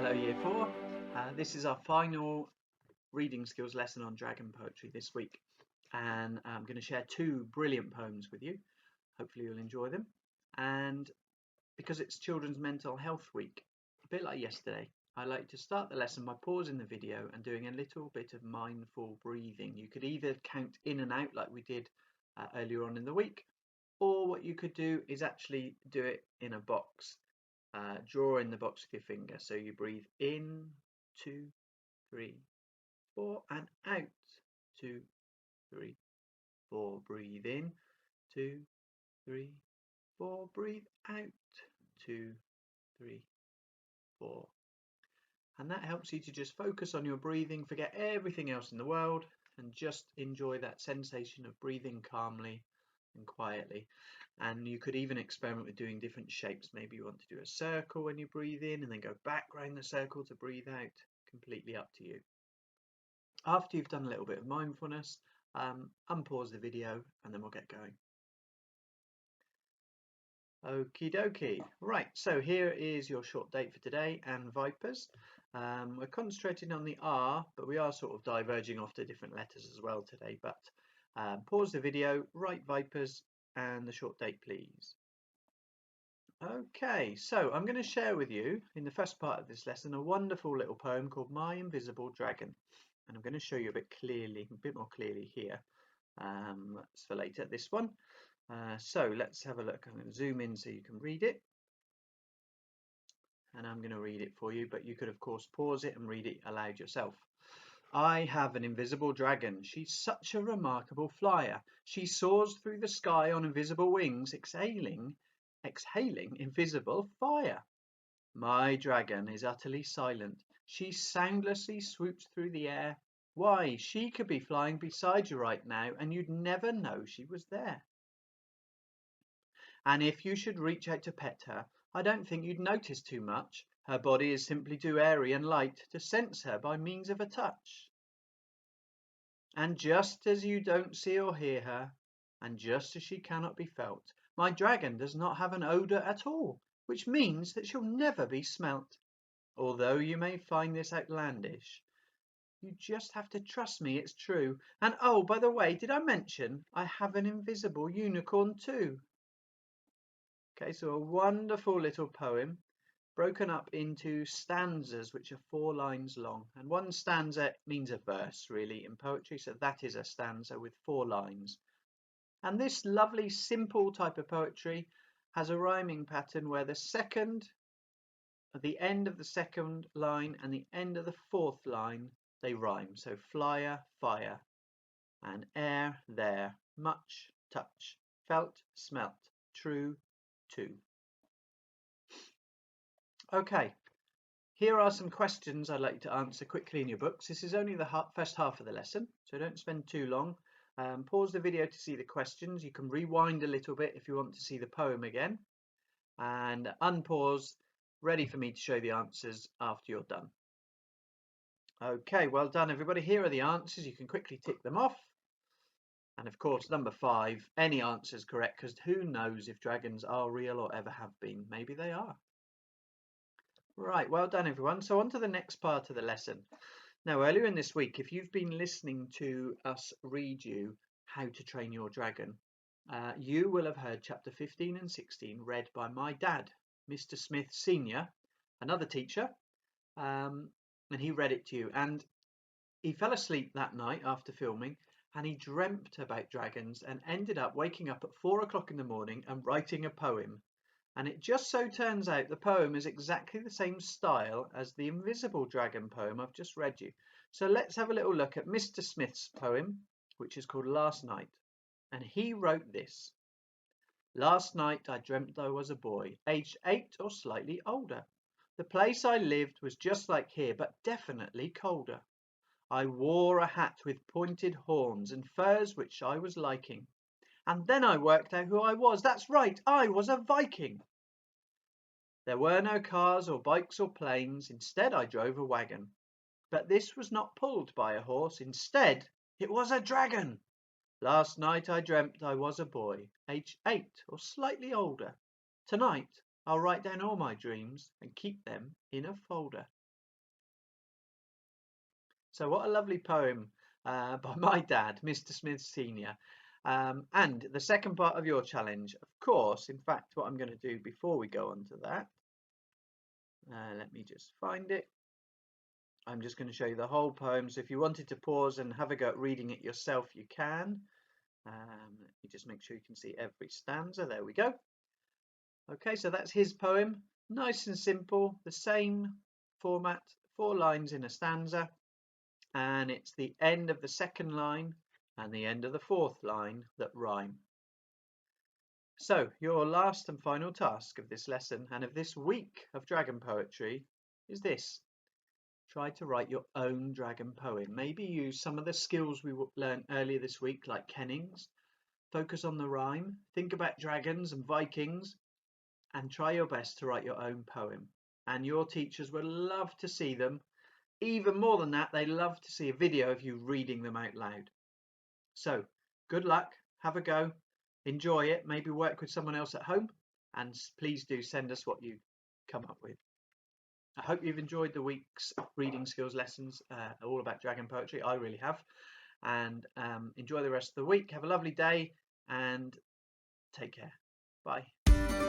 Hello Year 4. This is our final reading skills lesson on dragon poetry this week, and I'm going to share two brilliant poems with you. Hopefully you'll enjoy them. And because it's Children's Mental Health Week, a bit like yesterday, I like to start the lesson by pausing the video and doing a little bit of mindful breathing. You could either count in and out like we did earlier on in the week, or what you could do is actually do it in a box. Draw in the box with your finger. So you breathe in, 2, 3, 4, and out, 2, 3, 4. Breathe in, 2, 3, 4. Breathe out, 2, 3, 4. And that helps you to just focus on your breathing, forget everything else in the world, and just enjoy that sensation of breathing calmly and quietly. And you could even experiment with doing different shapes. Maybe you want to do a circle when you breathe in and then go back around the circle to breathe out. Completely up to you. After you've done a little bit of mindfulness, unpause the video and then we'll get going. Okie dokie. Right, so here is your short date for today and vipers. We're concentrating on the R, but we are sort of diverging off to different letters as well today. But pause the video, write vipers and the short date, please. Okay, so I'm going to share with you in the first part of this lesson a wonderful little poem called My Invisible Dragon, and I'm going to show you a bit more clearly here. That's for later, this one. So let's have a look. I'm going to zoom in so you can read it, and I'm going to read it for you, but you could of course pause it and read it aloud yourself. I have an invisible dragon. She's such a remarkable flyer. She soars through the sky on invisible wings, exhaling invisible fire. My dragon is utterly silent. She soundlessly swoops through the air. Why, she could be flying beside you right now and you'd never know she was there. And if you should reach out to pet her, I don't think you'd notice too much. Her body is simply too airy and light to sense her by means of a touch. And just as you don't see or hear her, and just as she cannot be felt, my dragon does not have an odour at all, which means that she'll never be smelt. Although you may find this outlandish, you just have to trust me, it's true. And oh, by the way, did I mention I have an invisible unicorn too? Okay, so a wonderful little poem broken up into stanzas which are 4 lines long, and one stanza means a verse really in poetry, so that is a stanza with 4 lines. And this lovely simple type of poetry has a rhyming pattern where the end of the second line and the end of the 4th line, they rhyme. So flyer, fire, and air, there, much, touch, felt, smelt, true, too. Okay, here are some questions I'd like to answer quickly in your books. This is only the first half of the lesson, so don't spend too long. Pause the video to see the questions. You can rewind a little bit if you want to see the poem again, and unpause, ready for me to show the answers after you're done. Okay, well done everybody. Here are the answers. You can quickly tick them off. And of course, number 5, any answer is correct, because who knows if dragons are real or ever have been. Maybe they are. Right, well done everyone. So on to the next part of the lesson. Now, earlier in this week, if you've been listening to us read you How to Train Your Dragon, you will have heard chapter 15 and 16 read by my dad, Mr. Smith Sr., another teacher, and he read it to you. And he fell asleep that night after filming, and he dreamt about dragons and ended up waking up at 4 o'clock in the morning and writing a poem. And it just so turns out the poem is exactly the same style as the Invisible Dragon poem I've just read you. So let's have a little look at Mr. Smith's poem, which is called Last Night. And he wrote this. Last night I dreamt I was a boy, aged 8 or slightly older. The place I lived was just like here, but definitely colder. I wore a hat with pointed horns and furs which I was liking. And then I worked out who I was. That's right, I was a Viking. There were no cars or bikes or planes. Instead, I drove a wagon. But this was not pulled by a horse. Instead, it was a dragon. Last night I dreamt I was a boy, aged 8 or slightly older. Tonight, I'll write down all my dreams and keep them in a folder. So what a lovely poem by my dad, Mr. Smith Senior. And the second part of your challenge, of course, in fact, what I'm going to do before we go on to that, let me just find it. I'm just going to show you the whole poem. So if you wanted to pause and have a go at reading it yourself, you can. Let me just make sure you can see every stanza. There we go. Okay, so that's his poem. Nice and simple, the same format, 4 lines in a stanza. And it's the end of the second line and the end of the 4th line that rhyme. So your last and final task of this lesson and of this week of dragon poetry is this. Try to write your own dragon poem. Maybe use some of the skills we learned earlier this week, like kennings. Focus on the rhyme, think about dragons and Vikings, and try your best to write your own poem. And your teachers would love to see them. Even more than that, they love to see a video of you reading them out loud. So good luck, have a go, enjoy it, maybe work with someone else at home, and please do send us what you come up with. I hope you've enjoyed the week's reading skills lessons, all about dragon poetry. I really have. And enjoy the rest of the week. Have a lovely day and take care. Bye.